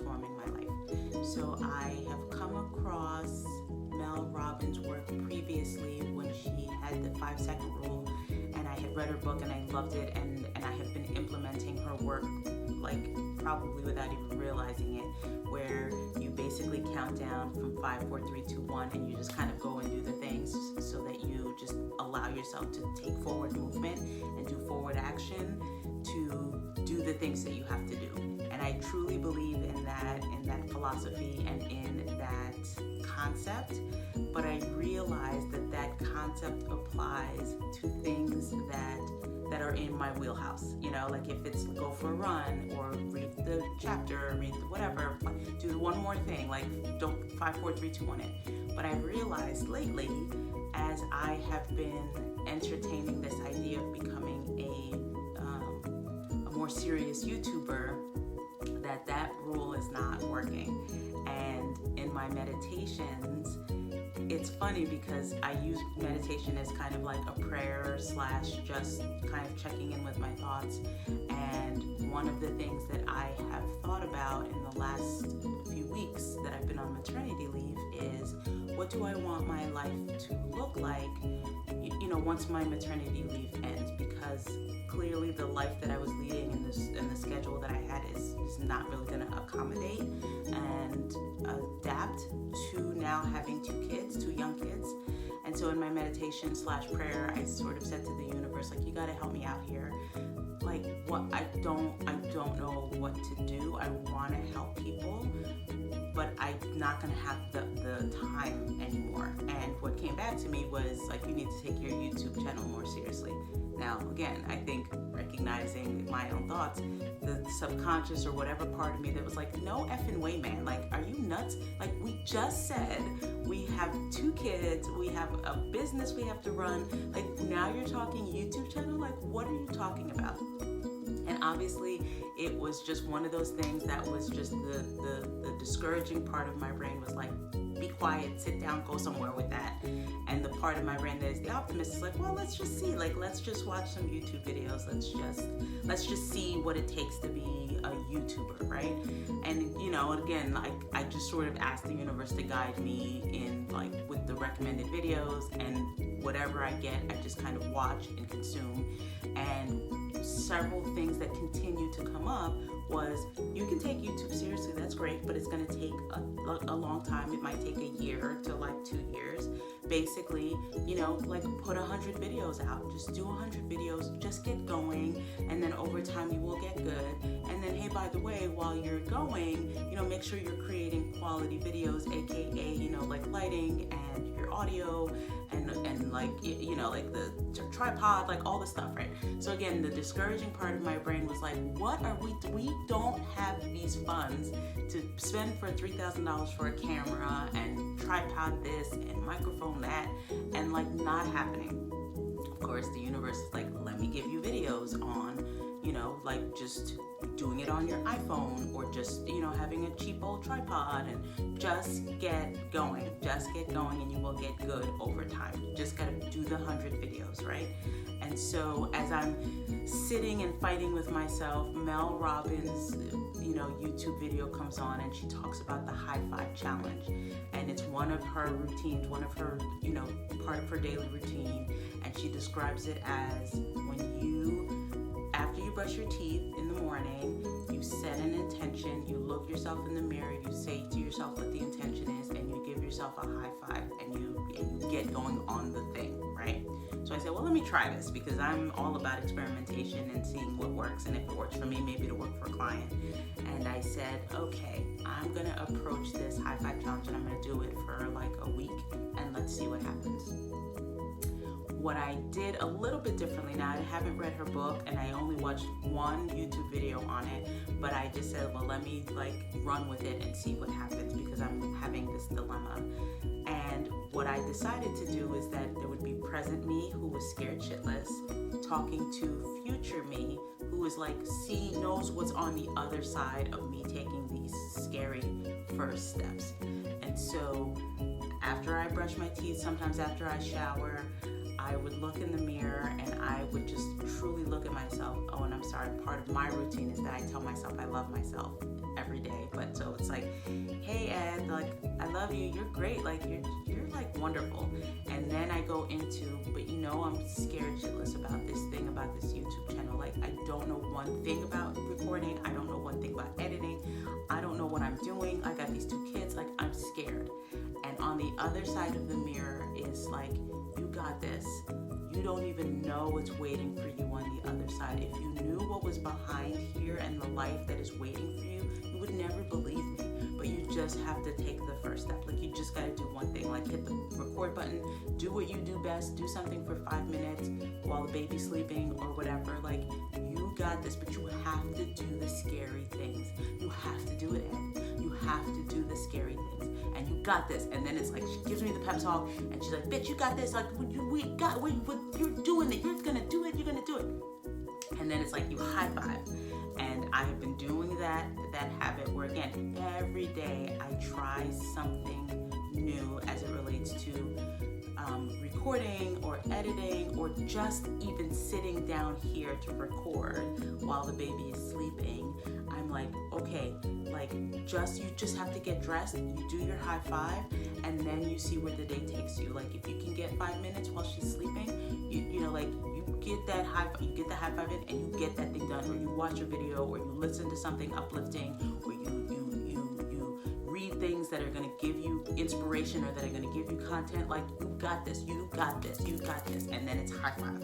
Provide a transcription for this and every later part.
transforming my life. So I have come across Mel Robbins' work previously when she had the 5-second rule, and I had read her book and I loved it, and I have been implementing her work like probably without even realizing it, where you basically count down from 5, 4, 3, 2, 1, and you just kind of go and do the things so that you just allow yourself to take forward movement and do forward action to do the things that you have to do. And I truly believe in that philosophy and in that concept, but I realized that concept applies to things that are in my wheelhouse. You know, like if it's go for a run or read the chapter, read the whatever, do one more thing, like don't 5, 4, 3, 2, 1 it. But I realized lately, as I have been entertaining this idea of becoming a more serious YouTuber, that rule is not working. And in my meditations, it's funny because I use meditation as kind of like a prayer / just kind of checking in with my thoughts. And one of the things that I have thought about in the last few weeks that I've been on maternity leave is, what do I want my life to look like, once my maternity leave ends? Because clearly the life that I was leading and the schedule that I had is not really going to accommodate and adapt to now having 2 young kids. And so in my meditation / prayer, I sort of said to the universe, like, you got to help me out here. Like, what I don't know what to do. I want to help people, but I'm not going to have the time anymore. And what came back to me was like, you need to take your YouTube channel more seriously. Now, again, I think recognizing my own thoughts, the subconscious or whatever part of me that was like, no effing way, man. Like, are you nuts? Like, we just said we have 2 kids, we have a business we have to run. Like, now you're talking YouTube channel? Like, what are you talking about? And obviously, it was just one of those things that was just the discouraging part of my brain was like, be quiet, sit down, go somewhere with that. And the part of my brain that is the optimist is like, well, let's just see, like, let's just watch some YouTube videos. Let's just see what it takes to be a YouTuber, right? And, again, like, I just sort of asked the universe to guide me in, like, with the recommended videos, and whatever I get, I just kind of watch and consume. And several things that continue to come up was, you can take YouTube seriously, that's great, but it's going to take a long time. It might take a year to like 2 years. Basically, like, put 100 videos out. Just do 100 videos, just get going, and then over time you will get good. And then, hey, by the way, while you're going, make sure you're creating quality videos, aka, like lighting and your audio and like, like the tripod, like all the stuff, right? So again, the discouraging part of my brain was like, what are we don't have these funds to spend for $3,000 for a camera and tripod this and microphone that, and like, not happening. Of course, the universe is like, let me give you videos on, like just doing it on your iPhone, or just, having a cheap old tripod, and just get going, and you will get good over time. You just gotta do the 100 videos, right? And so as I'm sitting and fighting with myself, Mel Robbins, YouTube video comes on, and she talks about the High Five challenge, and it's one of her routines, one of her, part of her daily routine, and she describes it as after you brush your teeth in the morning, you set an intention, you look yourself in the mirror, you say to yourself what the intention is, and you give yourself a high five, and you get going on the thing, right? So I said, well, let me try this, because I'm all about experimentation and seeing what works, and if it works for me, maybe it'll work for a client. And I said, okay, I'm gonna approach this High Five challenge, and I'm gonna do it for like a week, and let's see what happens. What I did a little bit differently, now I haven't read her book, and I only watched one YouTube video on it, but I just said, well, let me like run with it and see what happens, because I'm having this dilemma. And what I decided to do is that there would be present me, who was scared shitless, talking to future me, who is like, knows what's on the other side of me taking these scary first steps. And so after I brush my teeth, sometimes after I shower, I would look in the mirror and I would just truly look at myself. Oh, and I'm sorry, part of my routine is that I tell myself I love myself every day. But so it's like, hey Ed, like, I love you, you're great, like you're like wonderful. And then I go into, but you know, I'm scared shitless about this thing, about this YouTube channel. Like, I don't know one thing about recording, I don't know one thing about editing, I don't know what I'm doing, I got these 2 kids, like, I'm scared. And on the other side of the mirror is like, you got this. You don't even know what's waiting for you on the other side. If you knew what was behind here and the life that is waiting for you, you would never believe me. But you just have to take the first step. Like, you just gotta do one thing. Like, hit the record button, do what you do best, do something for 5 minutes while the baby's sleeping or whatever. Like, you got this, but you have to do the scary things. You have to do it, Ed. You have to do the scary things. And you got this. And then it's like, she gives me the pep talk and she's like, bitch, you got this. Like, you're doing it. You're gonna do it. You're gonna do it. And then it's like, you high five. And I have been doing that habit where, again, every day I try something new as it relates to recording or editing, or just even sitting down here to record while the baby is sleeping. I'm like, okay, like, you just have to get dressed, you do your high five, and then you see where the day takes you. Like, if you can get 5 minutes while she's sleeping, you know, like, you get the high five in and you get that thing done, or you watch a video, or you listen to something uplifting, or you read things that are going to give you inspiration or that are going to give you content. Like, you got this, you got this, you got this. And then it's high five.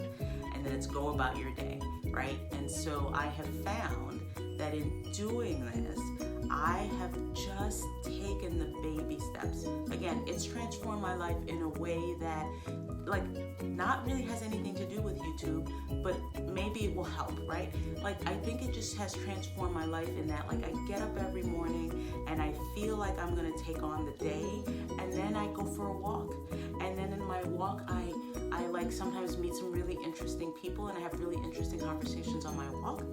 And then it's go about your day, right? And so I have found that in doing this, I have just taken the baby steps. Again, it's transformed my life in a way that, like, not really has anything to do with YouTube, but maybe it will help, right? Like, I think it just has transformed my life in that, like, I get up every morning and I feel like I'm gonna take on the day, and then I go for a walk. And then in my walk, I like sometimes meet some really interesting people, and I have really interesting conversations on my walk.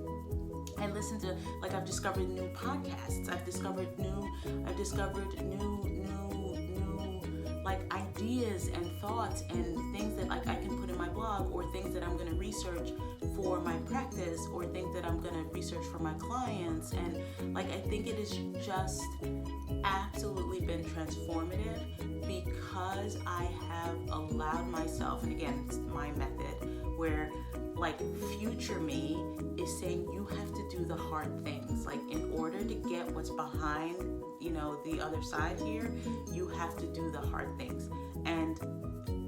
I listen to, like, I've discovered new podcasts. I've discovered new like ideas and thoughts and things that, like, I can put in my blog, or things that I'm going to research for my practice, or things that I'm going to research for my clients. And, like, I think it has just absolutely been transformative because I have allowed myself, and again, it's my method, where, like, future me is saying, you have to do the hard things. Like, in order to get what's behind, you know, the other side here, you have to do the hard things. And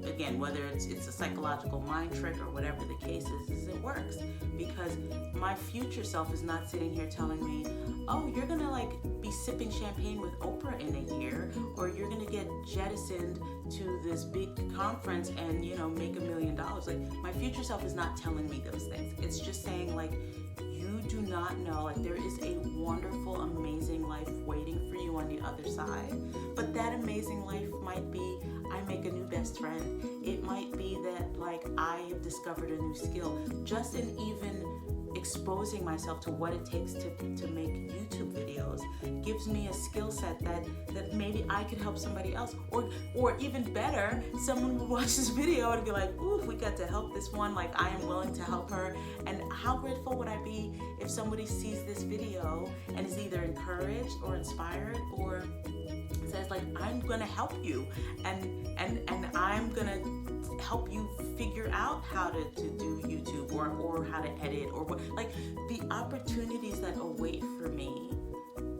again, whether it's a psychological mind trick or whatever the case is it works. Because my future self is not sitting here telling me, oh, you're gonna, like, be sipping champagne with Oprah in a year, or you're gonna get jettisoned to this big conference and, you know, make $1 million. Like, my future self is not telling me those things. It's just saying, like, you do not know, like, there is a wonderful, amazing life waiting for you on the other side. But that amazing life might be, I make a new best friend. It might be that, like, I have discovered a new skill. Just in even exposing myself to what it takes to make YouTube videos gives me a skill set that maybe I could help somebody else, or even better, someone will watch this video and be like, ooh, we got to help this one, like, I am willing to help her. And how grateful would I be if somebody sees this video and is either encouraged or inspired, or says, like, I'm gonna help you, and I'm gonna help you figure out how to do YouTube, or how to edit, or what, like, the opportunities that await for me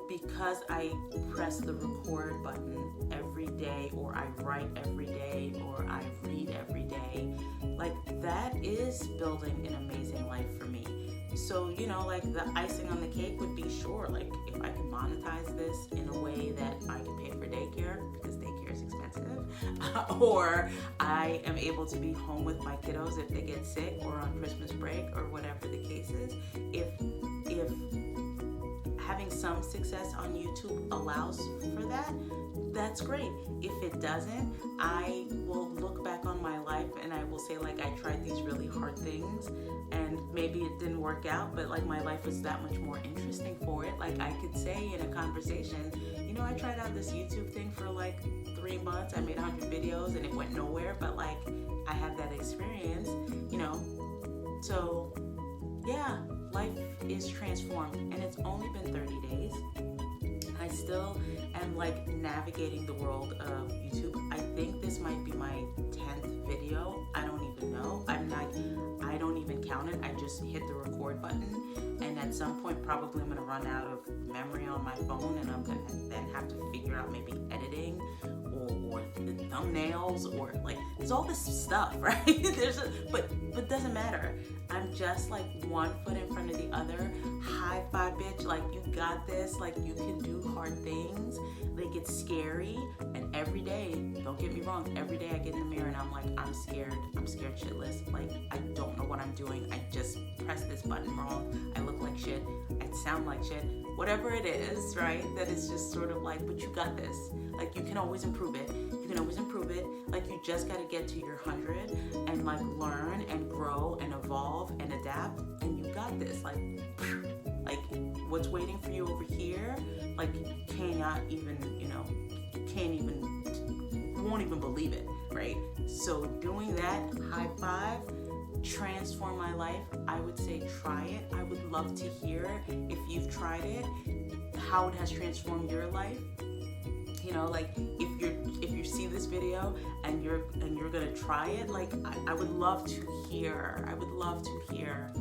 because I press the record button every day, or I write every day, or I read every day. Like, that is building an amazing life for me. So, you know, like, the icing on the cake would be, sure, like, if I can monetize this in a way that I can pay for daycare, because daycare is expensive, or I am able to be home with my kiddos if they get sick, or on Christmas break, or whatever the case is. If having some success on YouTube allows for that, that's great. If it doesn't, I will look back on my life and I will say, like, I tried these really hard things and maybe it didn't work out, but like my life was that much more interesting for it. Like, I could say in a conversation, you know, I tried out this YouTube thing for like 3 months. I made 100 videos and it went nowhere, but like I had that experience, you know. So yeah, life is transformed, and it's only been 30 days. I still am like navigating the world of YouTube. I think this might be my 10th video. I don't even know. I don't even count it. I just hit the record button, and at some point probably I'm gonna run out of memory on my phone, and I'm gonna then have to figure out maybe editing or the thumbnails, or like there's all this stuff, right? But it doesn't matter. I'm just like one foot in front of the other. High five, bitch. Like, you got this. Like, you can do hard things. Like, it's scary. And every day, don't get me wrong, every day I get in the mirror and I'm like, I'm scared shitless. Like, I don't know what I'm doing. I just pressed this button wrong. I look like shit. I sound like shit. Whatever it is, right? That is just sort of like, but you got this. Like, you can always improve it. You can always improve it. Like, you just got to get to your 100 and like learn and grow and evolve and adapt, and you got this. Like what's waiting for you over here, like, you cannot even, you know, won't even believe it, right? So doing that, high five, transform my life. I would say try it. I would love to hear if you've tried it, how it has transformed your life. You know, like, if you see this video and you're gonna try it, like, I would love to hear. I would love to hear,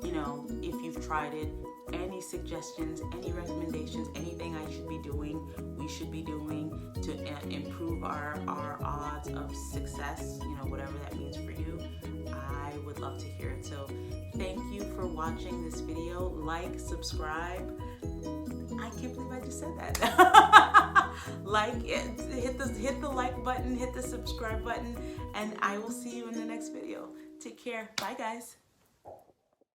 you know, if you've tried it. Any suggestions, any recommendations, anything I should be doing, we should be doing to improve our odds of success, you know, whatever that means for you. I would love to hear it. So thank you for watching this video. Like, subscribe. I can't believe I just said that. Like it, hit the like button, hit the subscribe button, and I will see you in the next video. Take care. Bye, guys.